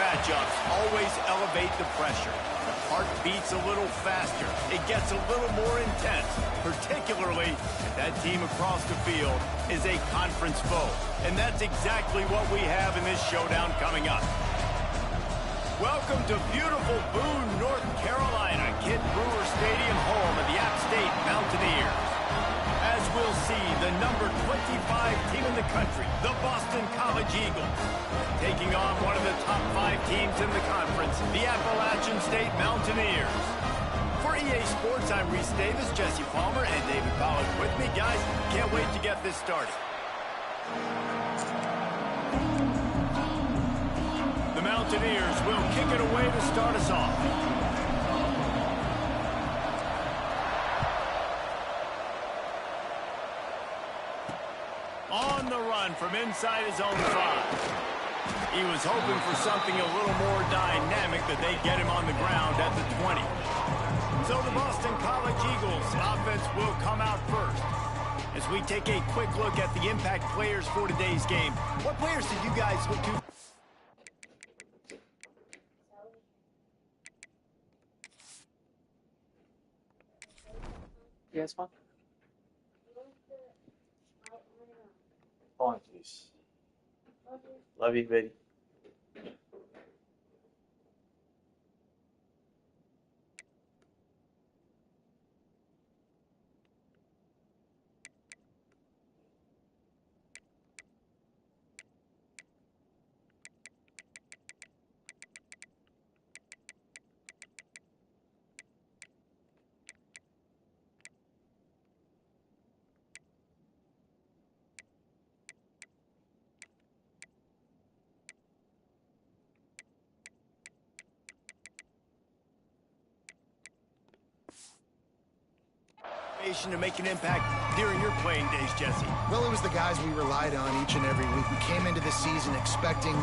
matchups always elevate the pressure. The heart beats a little faster. It gets a little more intense, particularly if that team across the field is a conference foe. And that's exactly what we have in this showdown coming up. Welcome to beautiful Boone, North Carolina, Kid Brewer Stadium, home of the App State Mountaineers. As we'll see, the number 25 team in the country, the Boston College Eagles, taking on one of the top 5 teams in the conference, the Appalachian State Mountaineers. For EA Sports, I'm Reese Davis, Jesse Palmer, and David Pollack with me. Guys, can't wait to get this started. The Mountaineers will kick it away to start us off. On the run from inside his own 5. He was hoping for something a little more dynamic, but they get him on the ground at the 20. So the Boston College Eagles offense will come out first. As we take a quick look at the impact players for today's game, what players did you guys look to? Yes, fine. Fine, please. Love you, baby. To make an impact during your playing days, Jesse? Well, it was the guys we relied on each and every week. We came into the season expecting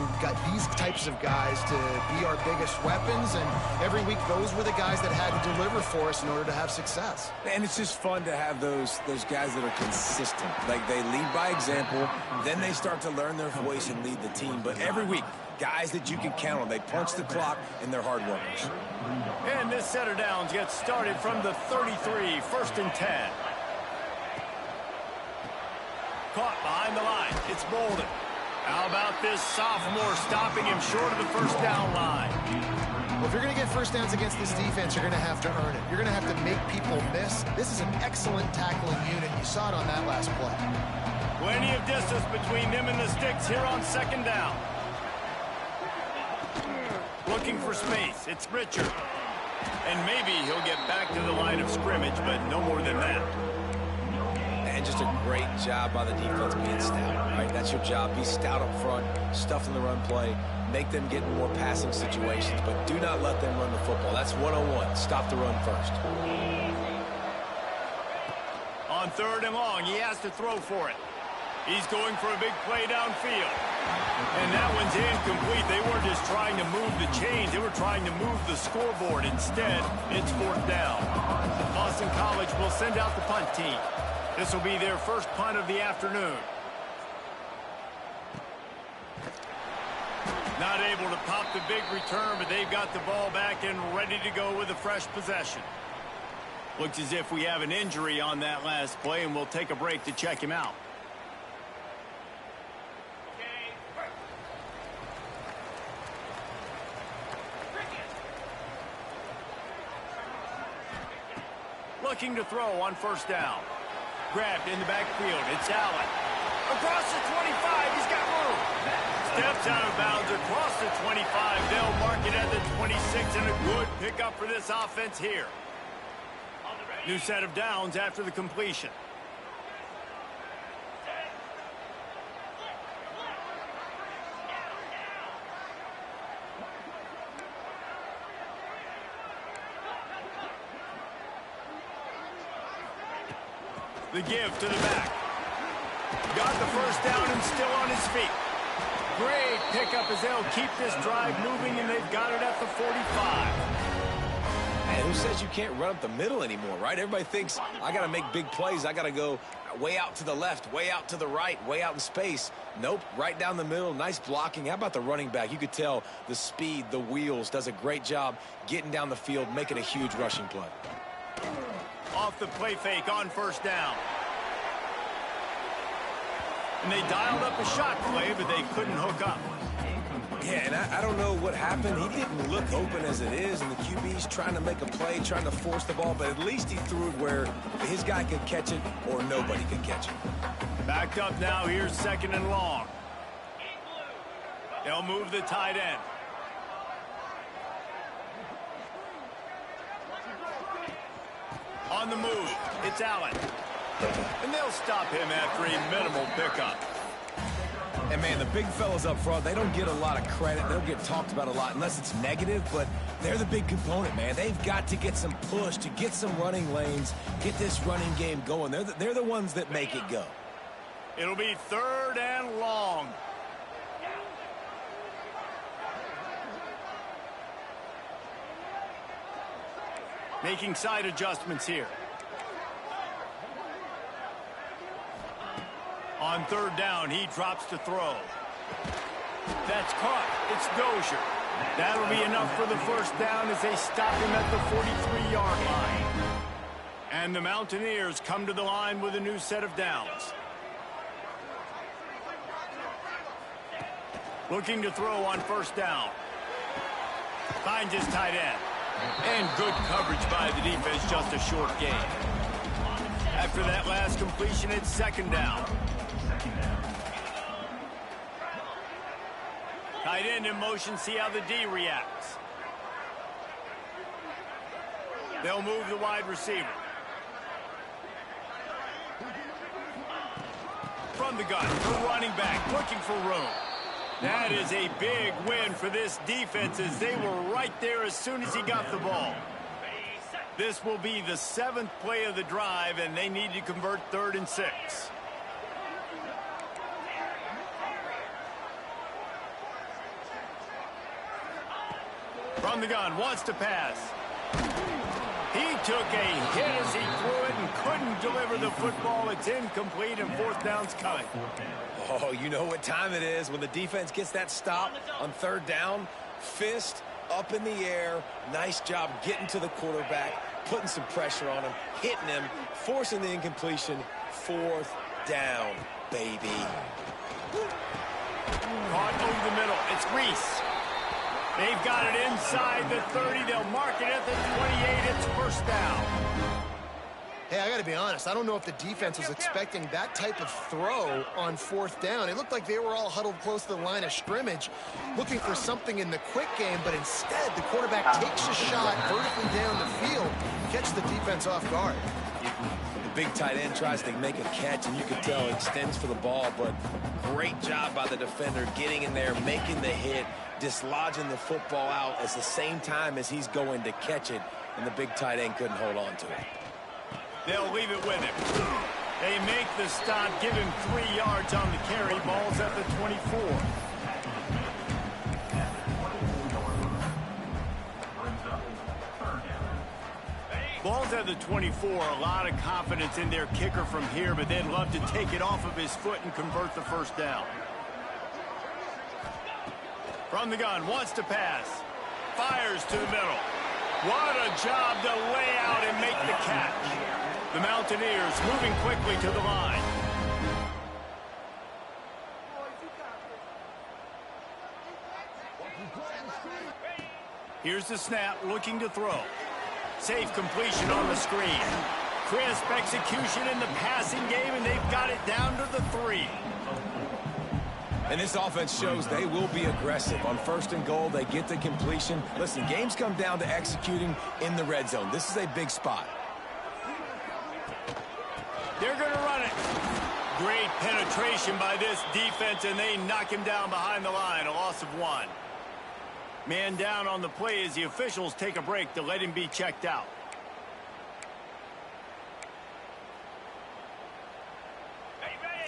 these types of guys to be our biggest weapons, and every week those were the guys that had to deliver for us in order to have success. And it's just fun to have those guys that are consistent. Like, they lead by example, then they start to learn their voice and lead the team. But every week, guys that you can count on. They punch the clock, and they're hard workers. And this set of downs gets started from the 33, 1st and 10. Caught behind the line. It's Bolden. How about this sophomore stopping him short of the first down line? Well, if you're going to get first downs against this defense, you're going to have to earn it. You're going to have to make people miss. This is an excellent tackling unit. You saw it on that last play. Plenty of distance between them and the sticks here on 2nd down. Looking for space. It's Richard. And maybe he'll get back to the line of scrimmage, but no more than that. And just a great job by the defense being stout, right? That's your job. Be stout up front, stuff in the run play, make them get in more passing situations, but do not let them run the football. That's 101. Stop the run first. On 3rd and long, he has to throw for it. He's going for a big play downfield. And that one's incomplete. They weren't just trying to move the chains. They were trying to move the scoreboard. Instead, it's 4th down. Boston College will send out the punt team. This will be their first punt of the afternoon. Not able to pop the big return, but they've got the ball back and ready to go with a fresh possession. Looks as if we have an injury on that last play, and we'll take a break to check him out. Looking to throw on 1st down. Grabbed in the backfield. It's Allen. Across the 25. He's got room. Steps out of bounds across the 25. They'll mark it at the 26, and a good pickup for this offense here. New set of downs after the completion. The give to the back. Got the first down and still on his feet. Great pickup as they'll keep this drive moving, and they've got it at the 45. And who says you can't run up the middle anymore, right? Everybody thinks I got to make big plays. I got to go way out to the left, way out to the right, way out in space. Nope, right down the middle. Nice blocking. How about the running back? You could tell the speed, the wheels, does a great job getting down the field, making a huge rushing play. Off the play fake on first down. And they dialed up a shot play, but they couldn't hook up. Yeah, and I don't know what happened. He didn't look open as it is, and the QB's trying to make a play, trying to force the ball, but at least he threw it where his guy could catch it or nobody could catch it. Backed up now, here's 2nd and long. They'll move the tight end. On the move, it's Allen. And they'll stop him after a minimal pickup. And, man, the big fellas up front, they don't get a lot of credit. They don't get talked about a lot unless it's negative, but they're the big component, man. They've got to get some push, to get some running lanes, get this running game going. They're the ones that make it go. It'll be 3rd and long. Making side adjustments here. On 3rd down, he drops to throw. That's caught. It's Dozier. That'll be enough for the first down as they stop him at the 43-yard line. And the Mountaineers come to the line with a new set of downs. Looking to throw on first down. Finds his tight end. And good coverage by the defense, just a short gain. After that last completion, it's 2nd down. Tight end in motion, see how the D reacts. They'll move the wide receiver. From the gun, the running back looking for room. That is a big win for this defense as they were right there as soon as he got the ball. This will be the 7th play of the drive, and they need to convert 3rd and 6. From the gun, wants to pass. He took a hit as he threw it and couldn't deliver the football. It's incomplete, and 4th down's coming. Oh, you know what time it is when the defense gets that stop on 3rd down. Fist up in the air. Nice job getting to the quarterback, putting some pressure on him, hitting him, forcing the incompletion. 4th down, baby. Caught over the middle. It's Reese. They've got it inside the 30. They'll mark it at the 28. It's first down. Hey, I got to be honest. I don't know if the defense was expecting that type of throw on 4th down. It looked like they were all huddled close to the line of scrimmage, looking for something in the quick game, but instead the quarterback takes a shot vertically down the field, catches the defense off guard. The big tight end tries to make a catch, and you can tell he extends for the ball, but great job by the defender getting in there, making the hit, dislodging the football out at the same time as he's going to catch it, and the big tight end couldn't hold on to it. They'll leave it with him. They make the stop, give him 3 yards on the carry. Ball's at the 24. Ball's at the 24. A lot of confidence in their kicker from here, but they'd love to take it off of his foot and convert the first down. From the gun, wants to pass. Fires to the middle. What a job to lay out and make the catch. The Mountaineers moving quickly to the line. Here's the snap, looking to throw. Safe completion on the screen. Crisp execution in the passing game, and they've got it down to the 3. And this offense shows they will be aggressive. On 1st and goal, they get the completion. Listen, games come down to executing in the red zone. This is a big spot. They're going to run it. Great penetration by this defense, and they knock him down behind the line. A loss of 1. Man down on the play as the officials take a break to let him be checked out.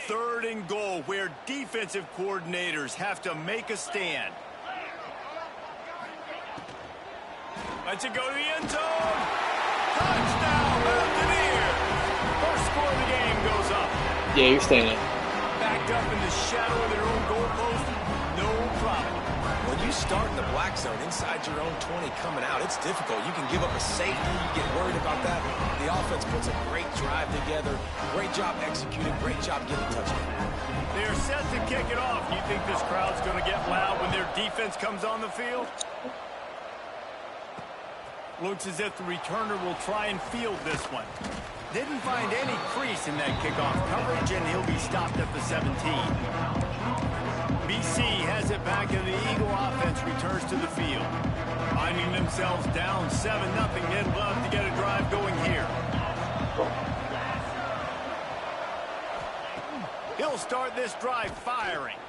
Third and goal, where defensive coordinators have to make a stand. Lets it go to the end zone. Touchdown, Mountaineers. First score of the game goes up. Yeah, you're staying in. Backed up in the shadow of their own goalpost, no problem. When you start in the black zone inside your own 20 coming out, it's difficult. You can give up a safety. You get worried about that. The offense puts a great drive together. Great job executing. Great job getting a touchdown. They're set to kick it off. You think this crowd's going to get loud when their defense comes on the field? Looks as if the returner will try and field this one. Didn't find any crease in that kickoff coverage, and he'll be stopped at the 17. BC has it back, and the Eagle offense returns to the field. Finding themselves down 7-0, they'd love to get a drive going here. He'll start this drive firing.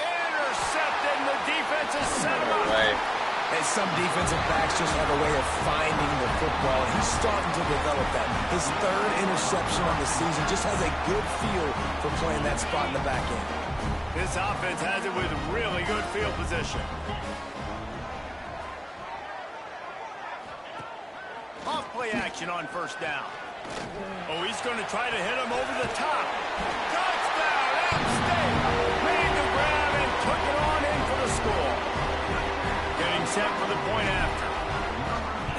Intercepted, and the defense has set him up. Right. And some defensive backs just have a way of finding the football. He's starting to develop that. His third interception of the season just has a good feel for playing that spot in the back end. This offense has it with really good field position. Off play action on first down. Oh, he's going to try to hit him over the top. Touchdown, App State. Made the grab and took it on in for the score. Getting set for the point after.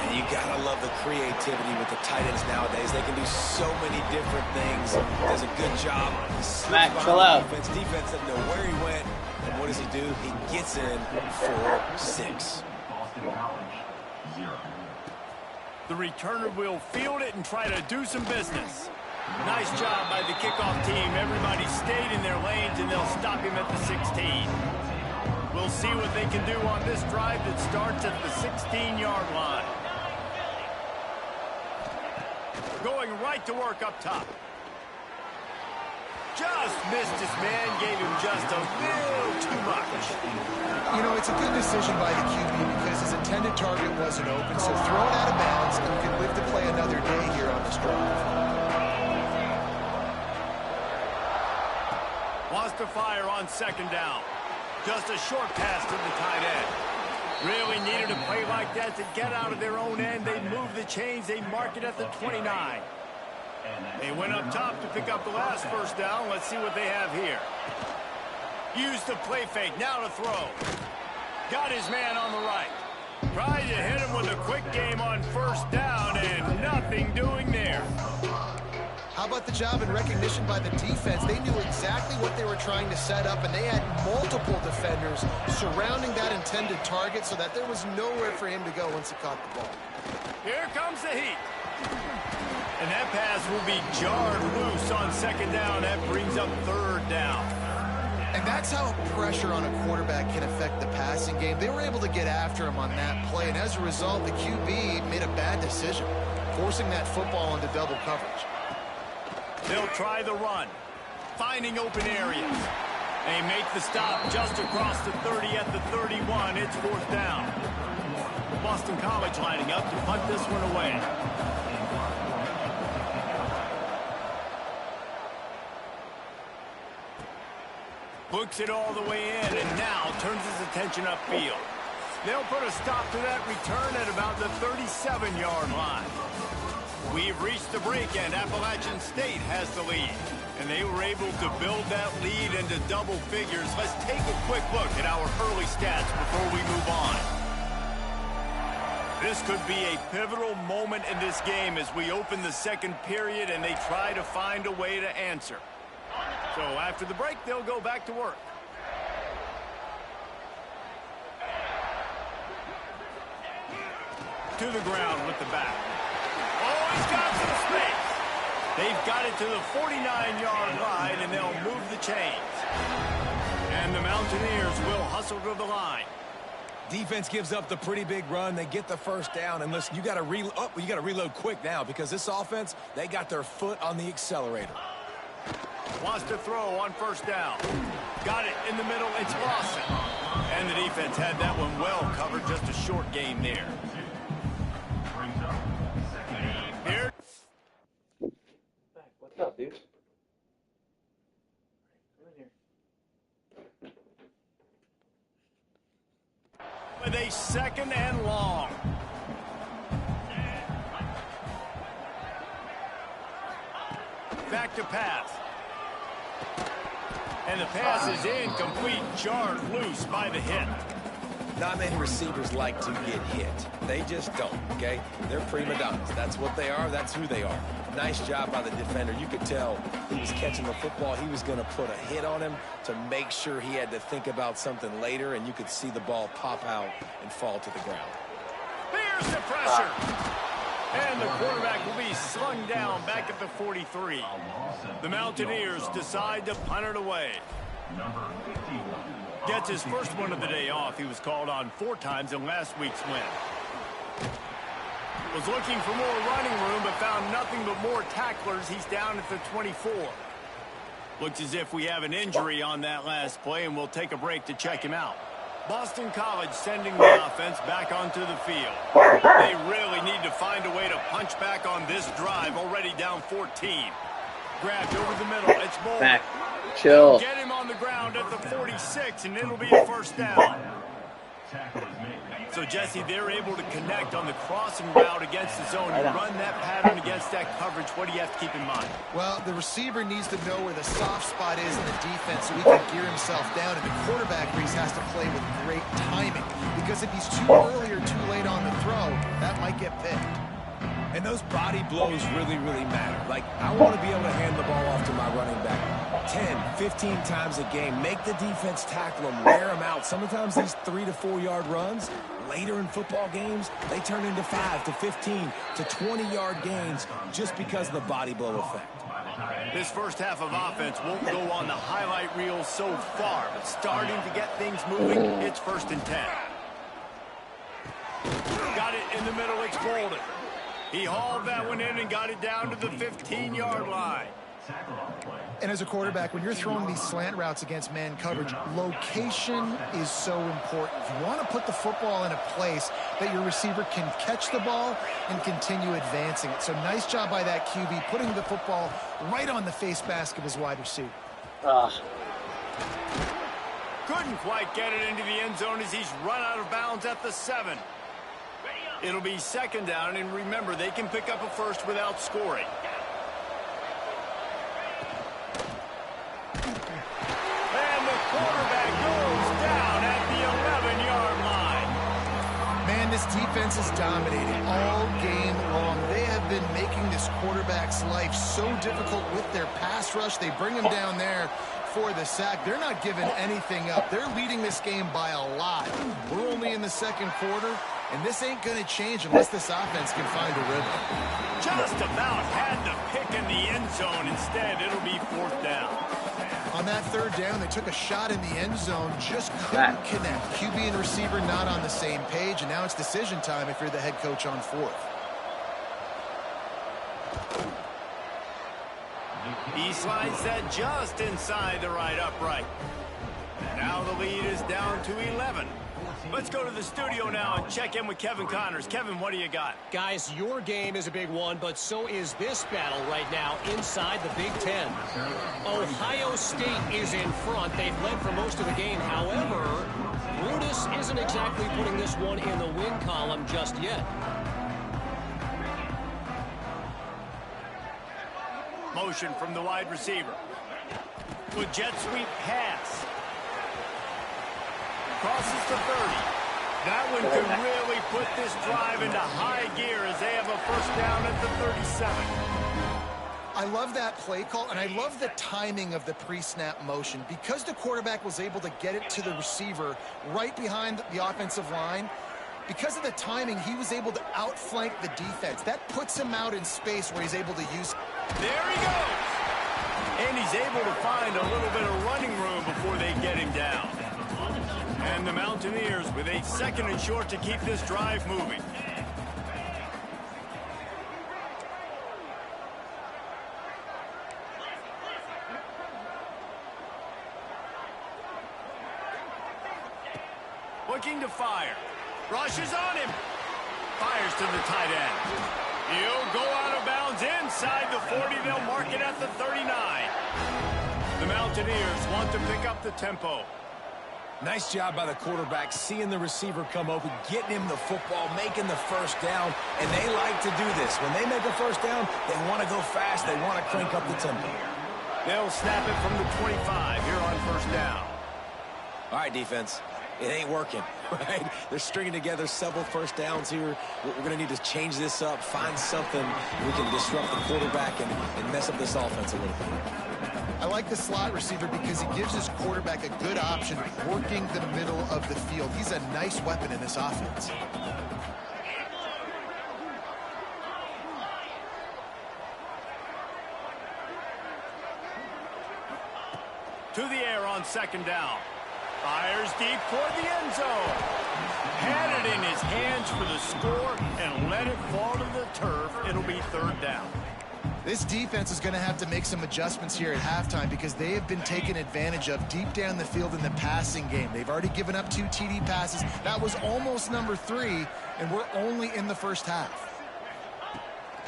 And you gotta love the creativity with the tight ends nowadays. They can do so many different things. Does a good job. Mac, chill out. Defense doesn't know where he went. And what does he do? He gets in for 6. The returner will field it and try to do some business. Nice job by the kickoff team. Everybody stayed in their lanes, and they'll stop him at the 16. We'll see what they can do on this drive that starts at the 16-yard line. Going right to work up top. Just missed his man, gave him just a little too much. You know, it's a good decision by the QB because his intended target wasn't open, so throw it out of bounds and we can live to play another day here on this drive. Wants to fire on second down. Just a short pass to the tight end. Really needed a play like that to get out of their own end. They move the chains. They mark it at the 29. They went up top to pick up the last first down. Let's see what they have here. Used the play fake. Now to throw. Got his man on the right. Tried to hit him with a quick game on first down, and nothing doing there. How about the job and recognition by the defense? They knew exactly what they were trying to set up, and they had multiple defenders surrounding that intended target so that there was nowhere for him to go once he caught the ball. Here comes the heat. And that pass will be jarred loose on second down. That brings up third down. And that's how pressure on a quarterback can affect the passing game. They were able to get after him on that play, and as a result, the QB made a bad decision, forcing that football into double coverage. They'll try the run, finding open areas. They make the stop just across the 30 at the 31. It's fourth down. Boston College lining up to punt this one away. Hooks it all the way in and now turns his attention upfield. They'll put a stop to that return at about the 37-yard line. We've reached the break, and Appalachian State has the lead. And they were able to build that lead into double figures. Let's take a quick look at our early stats before we move on. This could be a pivotal moment in this game as we open the second period and they try to find a way to answer. So after the break, they'll go back to work. To the ground with the back. Oh, he's got some space. They've got it to the 49-yard line, and they'll move the chains. And the Mountaineers will hustle to the line. Defense gives up the pretty big run. They get the first down. And listen, you got to reload quick now because this offense, they got their foot on the accelerator. Wants to throw on first down. Got it in the middle. It's Lawson. And the defense had that one well covered. Just a short game there. Here. What's up, dude? Come in here. With a second and long. back to pass. And the pass is incomplete, jarred loose by the hit. Not many receivers like to get hit. They just don't, okay? They're prima donnas. That's what they are. That's who they are. Nice job by the defender. You could tell he was catching the football. He was going to put a hit on him to make sure he had to think about something later, and you could see the ball pop out and fall to the ground. Here's the pressure. And the quarterback will be slung down back at the 43. The Mountaineers decide to punt it away. Gets his first one of the day off. He was called on 4 times in last week's win. Was looking for more running room, but found nothing but more tacklers. He's down at the 24. Looks as if we have an injury on that last play, and we'll take a break to check him out. Boston College sending the offense back onto the field. They really need to find a way to punch back on this drive, already down 14. Grabbed over the middle. It's Bold. Back. Chill. Get him on the ground at the 46, and it'll be a first down. So, Jesse, they're able to connect on the crossing route against the zone. You run that pattern against that coverage. What do you have to keep in mind? Well, the receiver needs to know where the soft spot is in the defense so he can gear himself down. And the quarterback has to play with great timing. Because if he's too early or too late on the throw, that might get picked. And those body blows really, really matter. Like, I want to be able to hand the ball off to my running back 10, 15 times a game. Make the defense tackle them, wear them out. Sometimes these 3 to 4 yard runs, later in football games, they turn into 5 to 15 to 20 yard gains just because of the body blow effect. This first half of offense won't go on the highlight reel so far, but starting to get things moving, it's 1st and 10. Got it in the middle, it's Bolden. He hauled that one in and got it down to the 15-yard line. And as a quarterback, when you're throwing these slant routes against man coverage, location is so important. You want to put the football in a place that your receiver can catch the ball and continue advancing it. So nice job by that QB, putting the football right on the face mask of his wide receiver. Couldn't quite get it into the end zone as he's run out of bounds at the 7. It'll be 2nd down, and remember, they can pick up a first without scoring. And the quarterback goes down at the 11-yard line. Man, this defense is dominating all game long. They have been making this quarterback's life so difficult with their pass rush. They bring him down there for the sack. They're not giving anything up. They're leading this game by a lot. We're only in the 2nd quarter, and this ain't going to change unless this offense can find a rhythm. Just about had the pick in the end zone. Instead, it'll be 4th down. On that 3rd down, they took a shot in the end zone, just couldn't connect. QB and receiver not on the same page, and now it's decision time if you're the head coach on 4th. He slides that just inside the right upright. Now the lead is down to 11. Let's go to the studio now and check in with Kevin Connors. Kevin, what do you got? Guys, your game is a big one, but so is this battle right now inside the Big Ten. Ohio State is in front. They've led for most of the game. However, Brutus isn't exactly putting this one in the win column just yet. Motion from the wide receiver. With jet sweep pass. Crosses to 30. That one could really put this drive into high gear as they have a first down at the 37. I love that play call, and I love the timing of the pre-snap motion. Because the quarterback was able to get it to the receiver right behind the offensive line, because of the timing, he was able to outflank the defense. That puts him out in space where he's able to use. There he goes. And he's able to find a little bit of running room before they get him down. And the Mountaineers with a 2nd and short to keep this drive moving. Looking to fire. Rushes on him. Fires to the tight end. He'll go out of bounds inside the 40. They'll mark it at the 39. The Mountaineers want to pick up the tempo. Nice job by the quarterback, seeing the receiver come open, getting him the football, making the first down, and they like to do this. When they make a first down, they want to go fast, they want to crank up the tempo. They'll snap it from the 25 here on first down. All right, defense, it ain't working, right? They're stringing together several first downs here. We're going to need to change this up, find something we can disrupt the quarterback and mess up this offense a little bit. I like the slot receiver because he gives his quarterback a good option working the middle of the field. He's a nice weapon in this offense. To the air on second down. Fires deep toward the end zone. Had it in his hands for the score and let it fall to the turf. It'll be third down. This defense is going to have to make some adjustments here at halftime because they have been taken advantage of deep down the field in the passing game. They've already given up 2 TD passes. That was almost number 3, and we're only in the first half.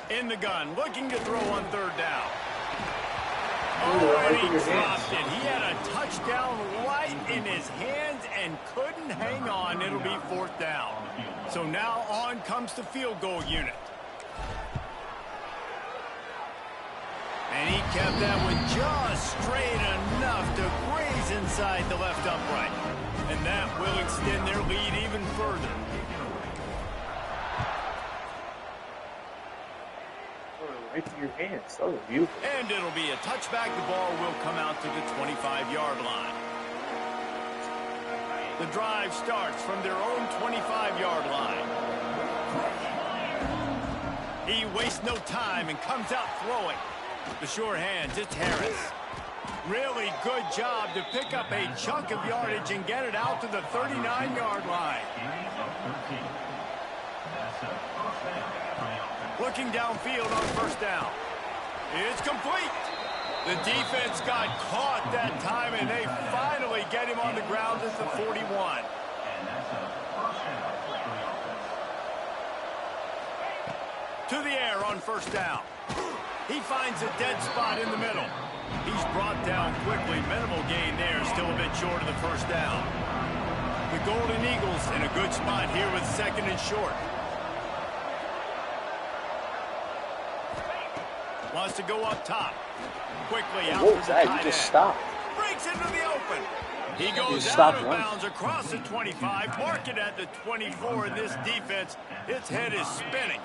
In the gun, looking to throw on third down. Oh, and he dropped it. He had a touchdown right in his hands and couldn't hang on. It'll be fourth down. So now on comes the field goal unit. And he kept that one just straight enough to graze inside the left upright. And that will extend their lead even further. Right to your hands. That was beautiful. And it'll be a touchback. The ball will come out to the 25-yard line. The drive starts from their own 25-yard line. He wastes no time and comes out throwing. The sure hands, it's Harris. Really good job to pick up a chunk of yardage and get it out to the 39-yard line. Looking downfield on first down. It's complete. The defense got caught that time, and they finally get him on the ground at the 41. To the air on first down. He finds a dead spot in the middle. He's brought down quickly. Minimal gain there, still a bit short of the first down. The Golden Eagles in a good spot here with second and short. Wants to go up top. Quickly out to the tight end. You just stopped. Breaks into the open. He goes out stopped of one. bounds across the 25. Mark it at the 24 in this defense. Its head is spinning.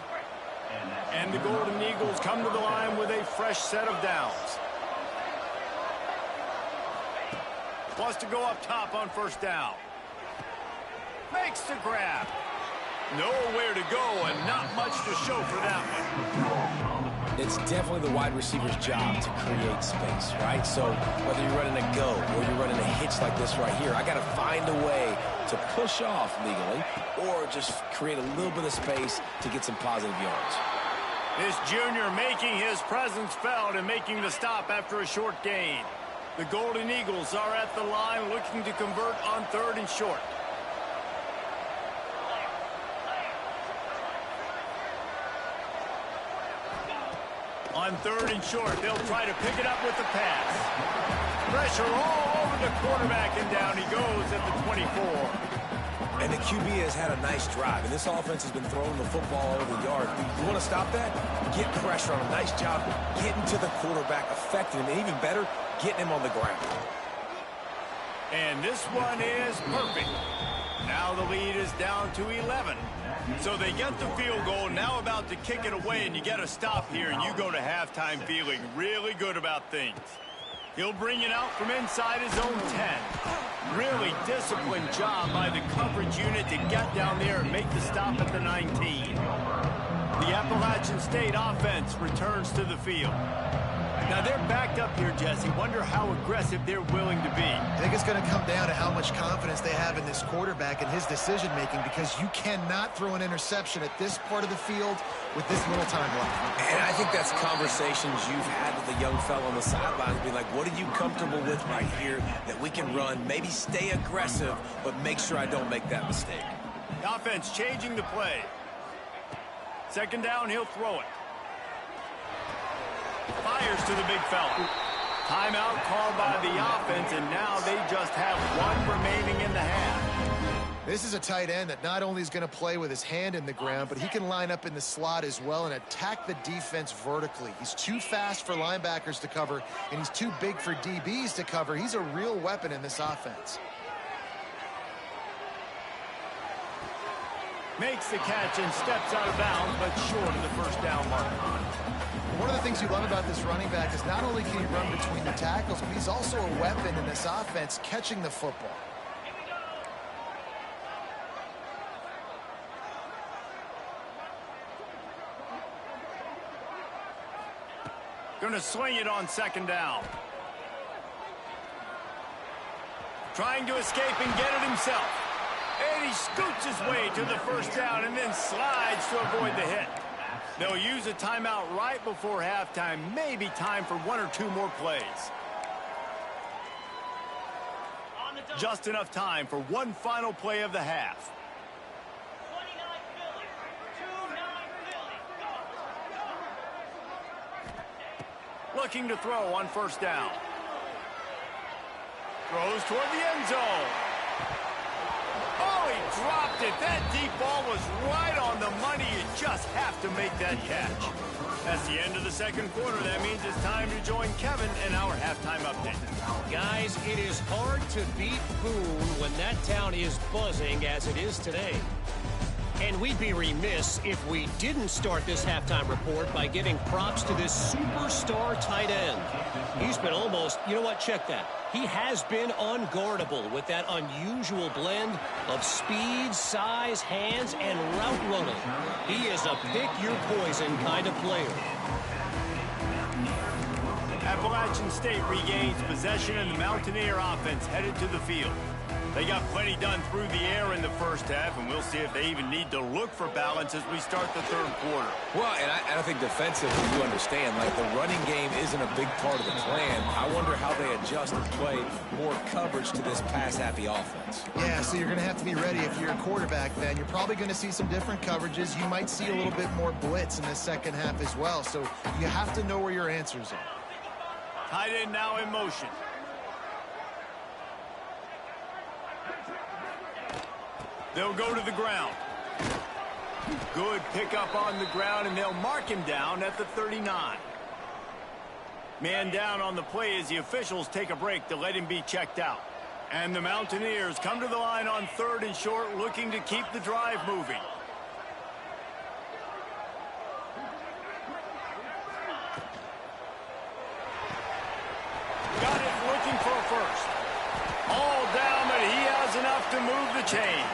And the Golden Eagles come to the line with a fresh set of downs. Wants to go up top on first down. Makes the grab. Nowhere to go and not much to show for that one. It's definitely the wide receiver's job to create space, right? So whether you're running a go or you're running a hitch like this right here, I got to find a way to push off legally or just create a little bit of space to get some positive yards. This junior making his presence felt and making the stop after a short gain. The Golden Eagles are at the line looking to convert on third and short. On third and short, they'll try to pick it up with the pass. Pressure all over the quarterback, and down he goes at the 24. And the QB has had a nice drive, and this offense has been throwing the football over the yard. You want to stop that? Get pressure on him. Nice job getting to the quarterback, affecting him, and even better, getting him on the ground. And this one is perfect. Now the lead is down to 11. So they get the field goal, now about to kick it away, and you get a stop here, and you go to halftime feeling really good about things. He'll bring it out from inside his own 10. Really disciplined job by the coverage unit to get down there and make the stop at the 19. The Appalachian State offense returns to the field. Now they're backed up here, Jesse. Wonder how aggressive they're willing to be. I think it's going to come down to how much confidence they have in this quarterback and his decision-making, because you cannot throw an interception at this part of the field with this little time left. And I think that's conversations you've had with the young fellow on the sidelines, be like, what are you comfortable with right here that we can run, maybe stay aggressive, but make sure I don't make that mistake. The offense changing the play. Second down, he'll throw it. Fires to the big fella. Timeout called by the offense, and now they just have one remaining in the half. This is a tight end that not only is going to play with his hand in the ground, but he can line up in the slot as well and attack the defense vertically. He's too fast for linebackers to cover, and he's too big for DBs to cover. He's a real weapon in this offense. Makes the catch and steps out of bounds, but short of the first down mark. One of the things you love about this running back is not only can he run between the tackles, but he's also a weapon in this offense catching the football. Going to swing it on second down. Trying to escape and get it himself. And he scoots his way to the first down and then slides to avoid the hit. They'll use a timeout right before halftime. Maybe time for one or two more plays. Just enough time for one final play of the half. Looking to throw on first down. Throws toward the end zone. Oh, he dropped it. That deep ball was right on the money. You just have to make that catch. That's the end of the second quarter. That means it's time to join Kevin in our halftime update. Guys, it is hard to beat Boone when that town is buzzing as it is today. And we'd be remiss if we didn't start this halftime report by giving props to this superstar tight end. He's been almost, you know what, check that. He has been unguardable with that unusual blend of speed, size, hands, and route running. He is a pick-your-poison kind of player. Appalachian State regains possession and the Mountaineer offense headed to the field. They got plenty done through the air in the first half, and we'll see if they even need to look for balance as we start the third quarter. Well, and I think defensively, you understand, like the running game isn't a big part of the plan. I wonder how they adjust and play more coverage to this pass-happy offense. Yeah, so you're going to have to be ready if you're a quarterback then. You're probably going to see some different coverages. You might see a little bit more blitz in the second half as well, so you have to know where your answers are. Tight end now in motion. They'll go to the ground. Good pickup on the ground, and they'll mark him down at the 39. Man down on the play as the officials take a break to let him be checked out. And the Mountaineers come to the line on third and short, looking to keep the drive moving. Got it, looking for a first. All down, but he has enough to move the chains.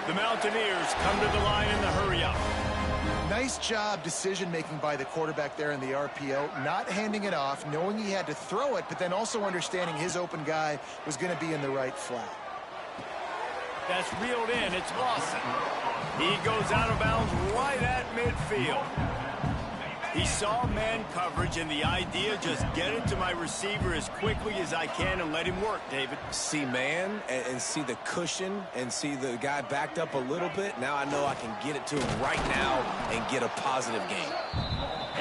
The Mountaineers come to the line in the hurry-up. Nice job decision-making by the quarterback there in the RPO, not handing it off, knowing he had to throw it, but then also understanding his open guy was going to be in the right flat. That's reeled in. It's Lawson. He goes out of bounds right at midfield. He saw man coverage, and the idea, just get it to my receiver as quickly as I can and let him work, David. See man and see the cushion and see the guy backed up a little bit. Now I know I can get it to him right now and get a positive gain.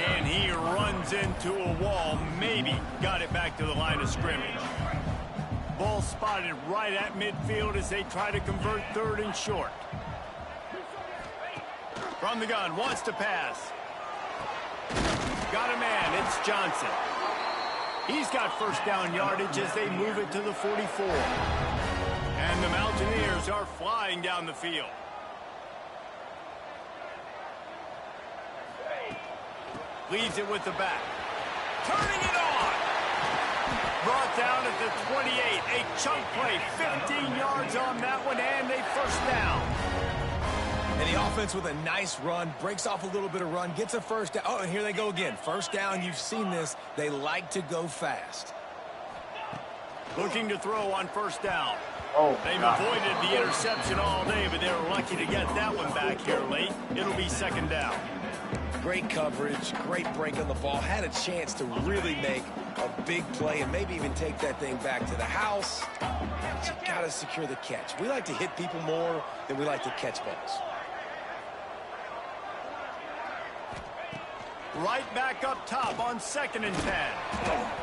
And he runs into a wall. Maybe got it back to the line of scrimmage. Ball spotted right at midfield as they try to convert third and short. From the gun, wants to pass. Got a man, it's Johnson. He's got first down yardage as they move it to the 44. And the Mountaineers are flying down the field. Leads it with the back. Turning it on. Brought down at the 28. A chunk play, 15 yards on that one, and a first down. And the offense with a nice run, breaks off a little bit of run, gets a first down. Oh, and here they go again. First down, you've seen this. They like to go fast. Looking to throw on first down. They've God. avoided the interception all day, but they were lucky to get that one back here late. It'll be second down. Great coverage, great break on the ball. Had a chance to really make a big play and maybe even take that thing back to the house. But you got to secure the catch. We like to hit people more than we like to catch balls. Right back up top on 2nd and 10.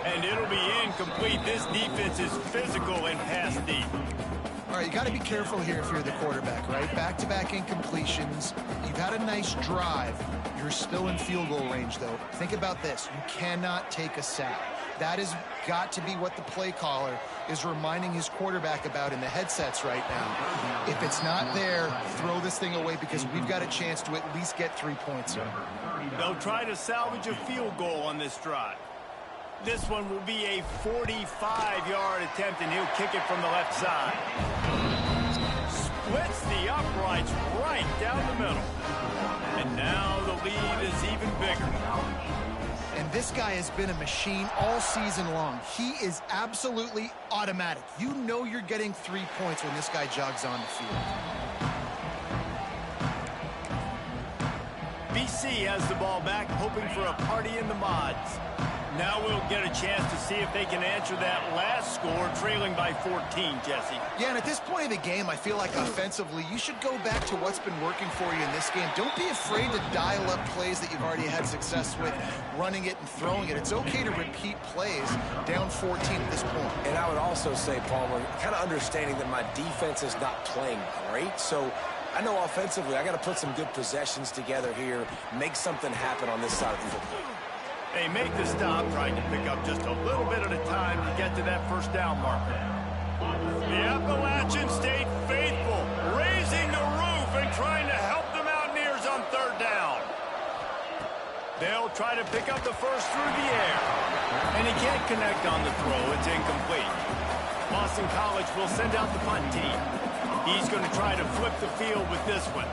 And it'll be incomplete. This defense is physical and pass deep. All right, you got to be careful here if you're the quarterback, right? Back-to-back incompletions. You've had a nice drive. You're still in field goal range, though. Think about this. You cannot take a sack. That has got to be what the play caller is reminding his quarterback about in the headsets right now. If it's not there, throw this thing away because we've got a chance to at least get 3 points here. They'll try to salvage a field goal on this drive. This one will be a 45-yard attempt, and he'll kick it from the left side. Splits the uprights right down the middle. And now the lead is even bigger. And this guy has been a machine all season long. He is absolutely automatic. You know you're getting 3 points when this guy jogs on the field. BC has the ball back, hoping for a party in the mods. Now we'll get a chance to see if they can answer that last score, trailing by 14, Jesse. Yeah, and at this point of the game, I feel like offensively, you should go back to what's been working for you in this game. Don't be afraid to dial up plays that you've already had success with, running it and throwing it. It's okay to repeat plays down 14 at this point. And I would also say, Palmer, kind of understanding that my defense is not playing great, so I know offensively I got to put some good possessions together here, make something happen on this side of the football. They make the stop, trying to pick up just a little bit at a time to get to that first down marker. The Appalachian State faithful, raising the roof and trying to help the Mountaineers on 3rd down. They'll try to pick up the first through the air. And he can't connect on the throw. It's incomplete. Boston College will send out the punt team. He's going to try to flip the field with this one.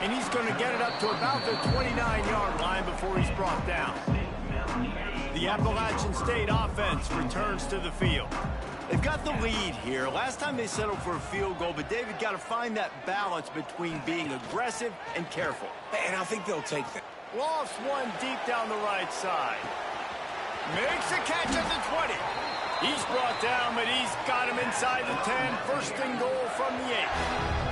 And he's going to get it up to about the 29-yard line before he's brought down. The Appalachian State offense returns to the field. They've got the lead here. Last time they settled for a field goal, but David got to find that balance between being aggressive and careful. And I think they'll take that. Lost one deep down the right side. Makes a catch at the 20. He's brought down, but he's got him inside the 10. 1st and goal from the 8.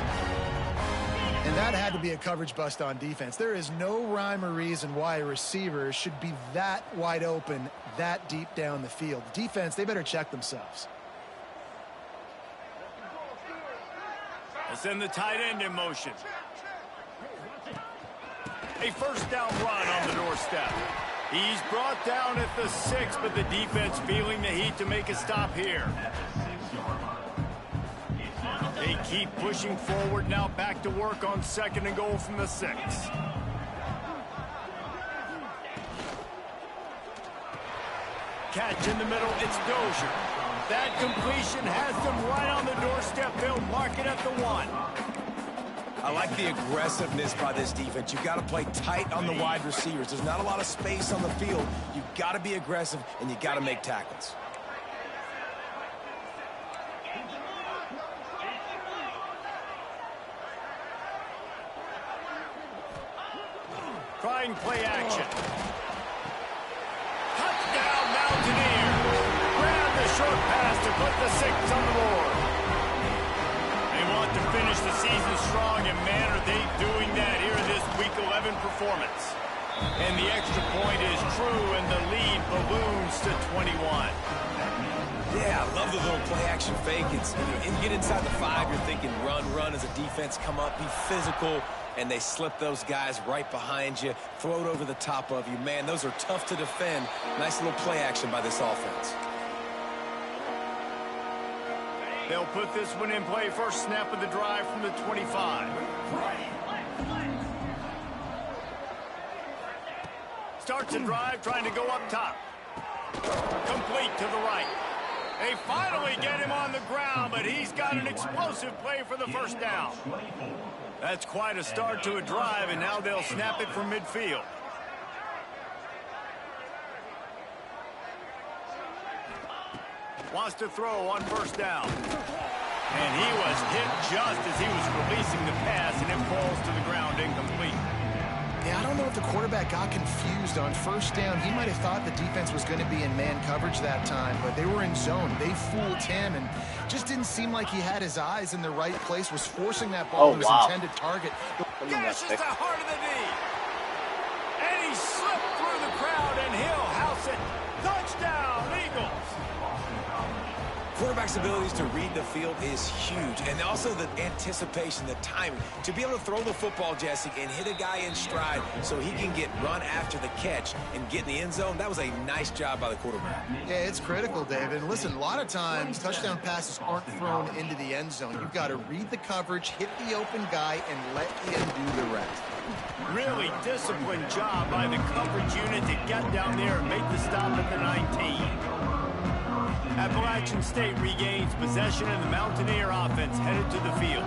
And that had to be a coverage bust on defense. There is no rhyme or reason why a receiver should be that wide open, that deep down the field. Defense, they better check themselves. They'll send the tight end in motion. A 1st down run on the doorstep. He's brought down at the 6, but the defense feeling the heat to make a stop here. They keep pushing forward, now back to work on 2nd and goal from the 6. Catch in the middle, it's Dozier. That completion has them right on the doorstep. They'll mark it at the 1. I like the aggressiveness by this defense. You've got to play tight on the wide receivers. There's not a lot of space on the field. You've got to be aggressive, and you've got to make tackles. Trying play action. Touchdown, Mountaineers. Grab the short pass to put the 6 on the board. They want to finish the season strong, and man, are they doing that here in this Week 11 performance. And the extra point is true, and the lead balloons to 21. Yeah, I love the little play-action fake. It's, you get inside the 5, you're thinking run, run as a defense, come up, be physical, and they slip those guys right behind you, throw it over the top of you. Man, those are tough to defend. Nice little play action by this offense. They'll put this one in play. First snap of the drive from the 25. Starts the drive, trying to go up top. Complete to the right. They finally get him on the ground, but he's got an explosive play for the 1st down. That's quite a start to a drive, and now they'll snap it from midfield. Wants to throw on 1st down. And he was hit just as he was releasing the pass, and it falls to the ground incomplete. Yeah, I don't know if the quarterback got confused on first down. He might have thought the defense was going to be in man coverage that time, but they were in zone. They fooled him and just didn't seem like he had his eyes in the right place, was forcing that ball to his intended target. Gashes the heart of the knee. And he slipped through the crowd, and he'll house it. Touchdown, Eagles. Quarterback's abilities to read the field is huge, and also the anticipation, the timing. To be able to throw the football, Jesse, and hit a guy in stride so he can get run after the catch and get in the end zone, that was a nice job by the quarterback. Yeah, it's critical, David. And listen, a lot of times touchdown passes aren't thrown into the end zone. You've got to read the coverage, hit the open guy, and let him do the rest. Really disciplined job by the coverage unit to get down there and make the stop at the 19. Appalachian State regains possession, and the Mountaineer offense headed to the field.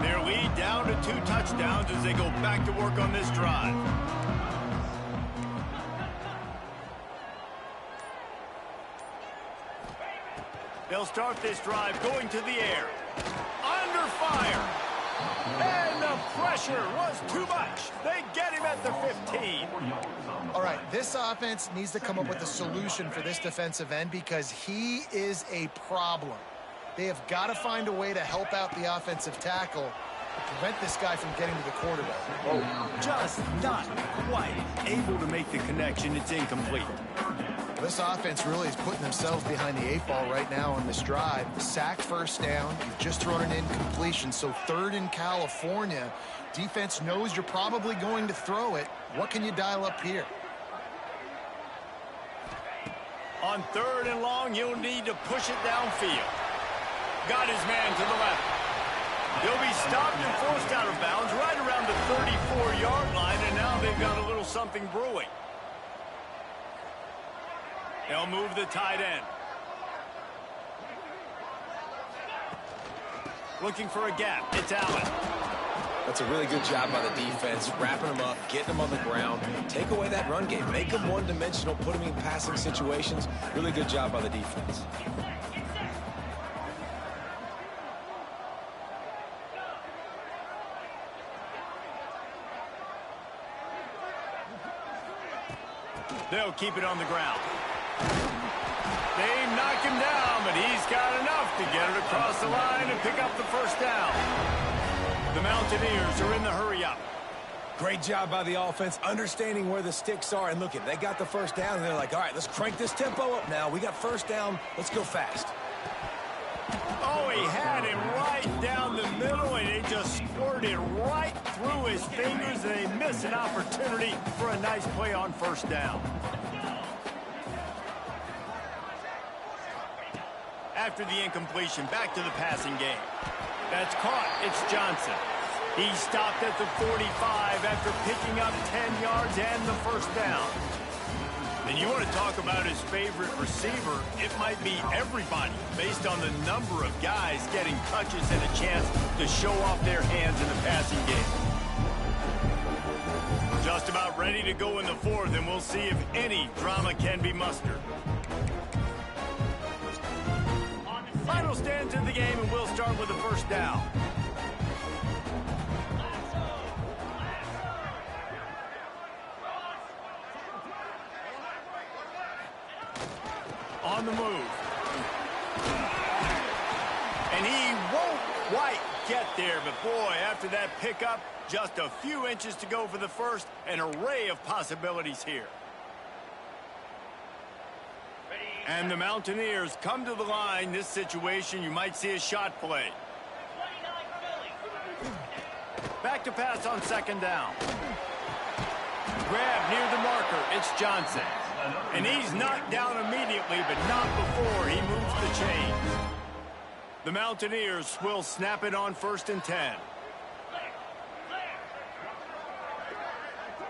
Their lead down to 2 touchdowns as they go back to work on this drive. They'll start this drive going to the air. Under fire. And the pressure was too much. They get him at the 15. All right, this offense needs to come up with a solution for this defensive end because he is a problem. They have got to find a way to help out the offensive tackle to prevent this guy from getting to the quarterback. Just not quite able to make the connection. It's incomplete. This offense really is putting themselves behind the 8 ball right now on this drive. Sack first down. You've just thrown an incompletion, so 3rd in California. Defense knows you're probably going to throw it. What can you dial up here? On 3rd and long, he'll need to push it downfield. Got his man to the left. He'll be stopped and forced out of bounds right around the 34-yard line, and now they've got a little something brewing. They'll move the tight end. Looking for a gap. It's Allen. That's a really good job by the defense, wrapping them up, getting them on the ground. Take away that run game. Make them one-dimensional, put them in passing situations. Really good job by the defense. They'll keep it on the ground. They knock him down, but he's got enough to get it across the line and pick up the first down. The Mountaineers are in the hurry-up. Great job by the offense, understanding where the sticks are. And look, they got the first down, and they're like, all right, let's crank this tempo up now. We got first down. Let's go fast. Oh, he had him right down the middle, and it just squirted right through his fingers, and they miss an opportunity for a nice play on first down. After the incompletion, back to the passing game. That's caught. It's Johnson. He stopped at the 45 after picking up 10 yards and the first down. And you want to talk about his favorite receiver, it might be everybody based on the number of guys getting touches and a chance to show off their hands in the passing game. Just about ready to go in the 4th, and we'll see if any drama can be mustered. Final stands in the game, and we'll start with the first down. On the move. And he won't quite get there, but boy, after that pickup, just a few inches to go for the first, an array of possibilities here. And the Mountaineers come to the line. This situation, you might see a shot play. Back to pass on 2nd down. Grab near the marker. It's Johnson. And he's knocked down immediately, but not before he moves the chains. The Mountaineers will snap it on 1st and 10.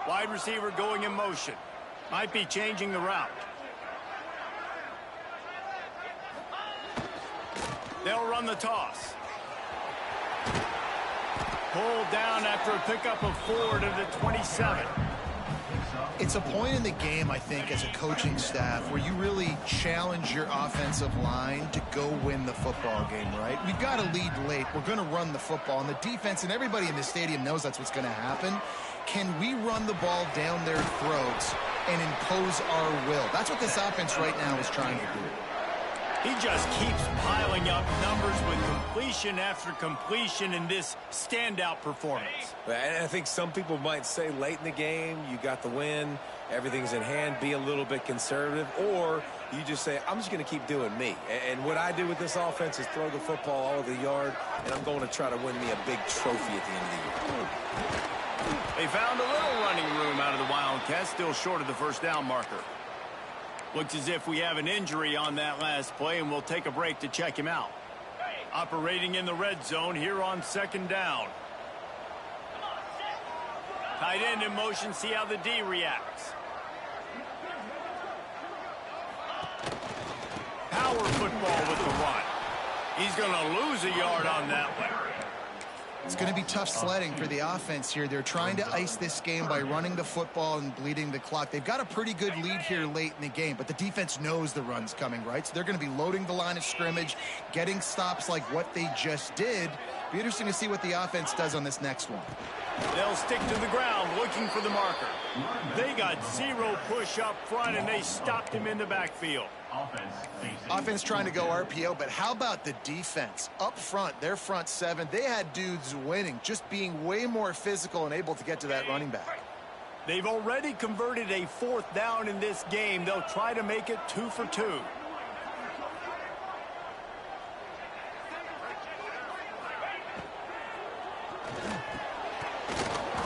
Wide receiver going in motion. Might be changing the route. They'll run the toss. Pulled down after a pickup of 4 to the 27. It's a point in the game, I think, as a coaching staff where you really challenge your offensive line to go win the football game, right? We've got to lead late. We're going to run the football. And the defense and everybody in the stadium knows that's what's going to happen. can we run the ball down their throats and impose our will? That's what this offense right now is trying to do. He just keeps piling up numbers with completion after completion in this standout performance. And I think some people might say late in the game, you got the win, everything's in hand, be a little bit conservative, or you just say, I'm just going to keep doing me. And what I do with this offense is throw the football all over the yard, and I'm going to try to win me a big trophy at the end of the year. They found a little running room out of the Wildcats, still short of the first down marker. Looks as if we have an injury on that last play, and we'll take a break to check him out. Operating in the red zone here on second down. Tight end in motion, see how the D reacts. Power football with the run. He's going to lose a yard on that one. It's going to be tough sledding for the offense here. They're trying to ice this game by running the football and bleeding the clock. They've got a pretty good lead here late in the game, but the defense knows the run's coming, right? So they're going to be loading the line of scrimmage, getting stops like what they just did. Be interesting to see what the offense does on this next one. They'll stick to the ground looking for the marker. They got zero push up front, and they stopped him in the backfield. Offense trying to go RPO, but how about the defense? Up front, their front seven, they had dudes winning, just being way more physical and able to get to that running back. They've already converted a fourth down in this game. They'll try to make it 2 for 2.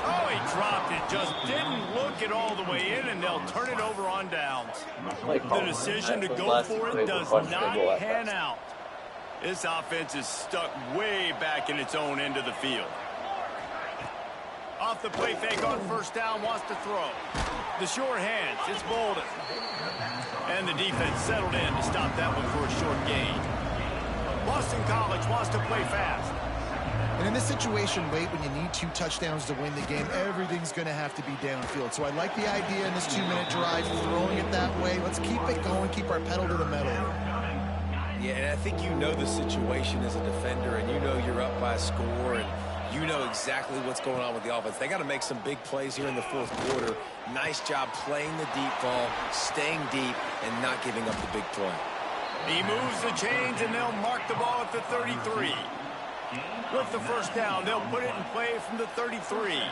Oh, he dropped it. Just didn't look it all the way in, and they'll turn it over on downs. The decision to go for it does not pan out. This offense is stuck way back in its own end of the field. Off the play fake on first down, wants to throw. The short hands, it's Bolden. And the defense settled in to stop that one for a short gain. Boston College wants to play fast. And in this situation late when you need 2 touchdowns to win the game, everything's going to have to be downfield. So I like the idea in this 2-minute drive, throwing it that way. Let's keep it going, keep our pedal to the metal. Yeah, and I think you know the situation as a defender, and you know you're up by a score, and you know exactly what's going on with the offense. They got to make some big plays here in the fourth quarter. Nice job playing the deep ball, staying deep, and not giving up the big play. He moves the chains, and they'll mark the ball at the 33. With the first down, they'll put it in play from the 33.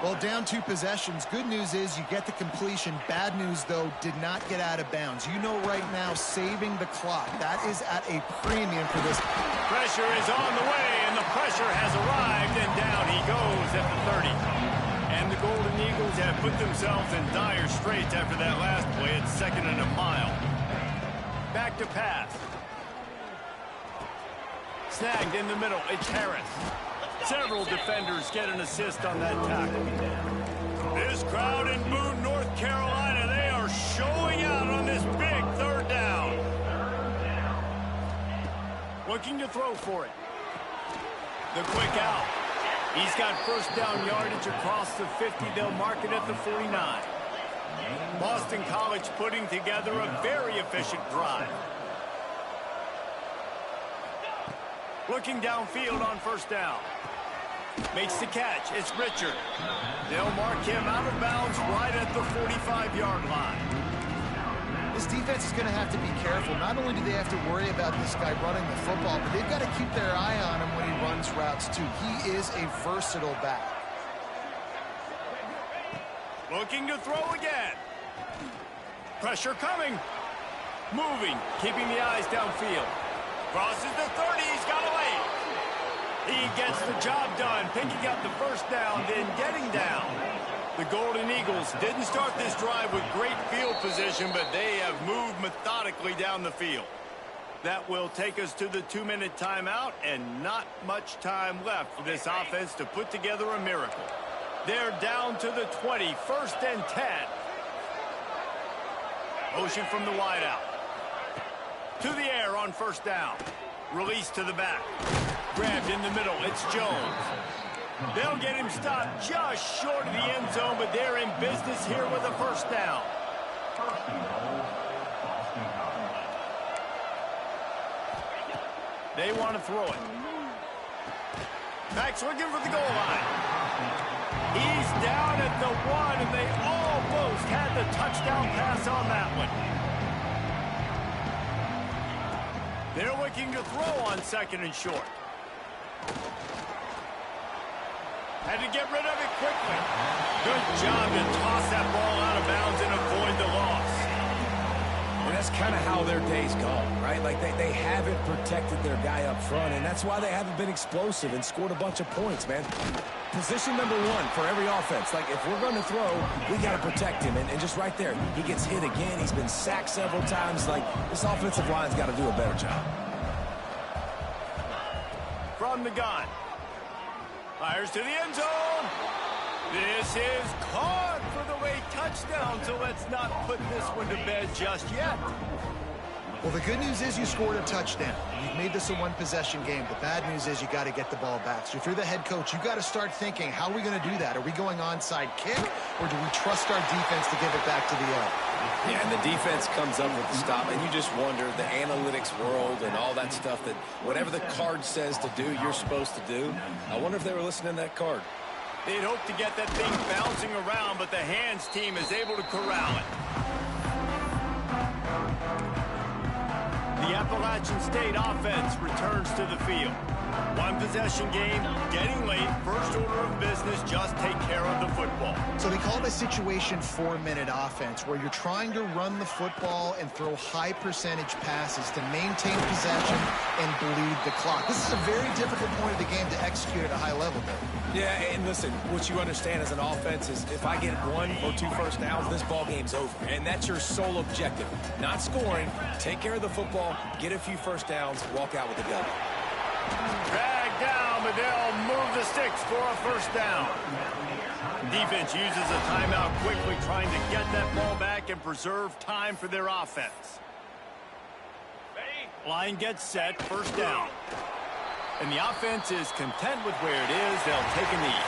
Well, down 2 possessions. Good news is you get the completion. Bad news, though, did not get out of bounds. You know right now, saving the clock. That is at a premium for this. Pressure is on the way, and the pressure has arrived, and down he goes at the 30. And the Golden Eagles have put themselves in dire straits after that last play. It's 2nd and a mile. Back to pass. Snagged in the middle, it's Harris. Several defenders get an assist on that tackle. This crowd in Boone, North Carolina, they are showing out on this big 3rd down. Looking to throw for it. The quick out. He's got first down yardage across the 50. They'll mark it at the 49. Boston College putting together a very efficient drive. Looking downfield on first down. Makes the catch. It's Richard. They'll mark him out of bounds right at the 45-yard line. This defense is going to have to be careful. Not only do they have to worry about this guy running the football, but they've got to keep their eye on him when he runs routes, too. He is a versatile back. Looking to throw again. Pressure coming. Moving. Keeping the eyes downfield. Crosses the 30, he's got away. He gets the job done, picking up the first down, then getting down. The Golden Eagles didn't start this drive with great field position, but they have moved methodically down the field. That will take us to the 2-minute timeout, and not much time left for this offense to put together a miracle. They're down to the 20, 1st and 10. Motion from the wideout. To the air on first down. Release to the back. Grabbed in the middle. It's Jones. They'll get him stopped just short of the end zone, but they're in business here with a first down. They want to throw it. Max looking for the goal line. He's down at the 1, and they almost had the touchdown pass on that one. They're looking to throw on 2nd and short. Had to get rid of it quickly. Good job to toss that ball out of bounds and avoid the loss. And that's kind of how their day's gone, right? Like they haven't protected their guy up front, and that's why they haven't been explosive and scored a bunch of points, man. Position number 1 for every offense. Like, if we're going to throw, we got to protect him. And just right there, he gets hit again. He's been sacked several times. Like, this offensive line's got to do a better job. From the gun. Fires to the end zone. This is caught for the late touchdown, so let's not put this one to bed just yet. Well, the good news is you scored a touchdown. You've made this a one-possession game. The bad news is you got to get the ball back. So if you're the head coach, you got to start thinking, how are we going to do that? Are we going onside kick, or do we trust our defense to give it back to the O? Yeah, and the defense comes up with the stop, and you just wonder, the analytics world and all that stuff, that whatever the card says to do, you're supposed to do. I wonder if they were listening to that card. They'd hope to get that thing bouncing around, but the hands team is able to corral it. The Appalachian State offense returns to the field. One-possession game, getting late, first order of business, just take care of the football. So they call it a situation 4-minute offense, where you're trying to run the football and throw high-percentage passes to maintain possession and bleed the clock. This is a very difficult point of the game to execute at a high level, though. Yeah, and listen, what you understand as an offense is if I get 1 or 2 first downs, this ball game's over. And that's your sole objective. Not scoring, take care of the football, get a few first downs, walk out with a W. Dragged down, but they'll move the sticks for a first down. Defense uses a timeout quickly, trying to get that ball back and preserve time for their offense. Line gets set, first down. And the offense is content with where it is. They'll take a knee.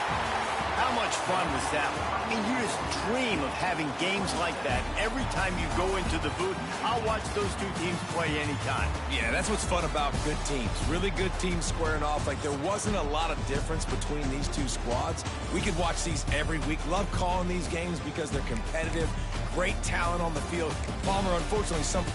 How much fun was that? I mean, you just dream of having games like that every time you go into the booth. I'll watch those two teams play anytime. Yeah, that's what's fun about good teams. Really good teams squaring off. Like, there wasn't a lot of difference between these two squads. We could watch these every week. Love calling these games because they're competitive. Great talent on the field. Palmer, unfortunately, some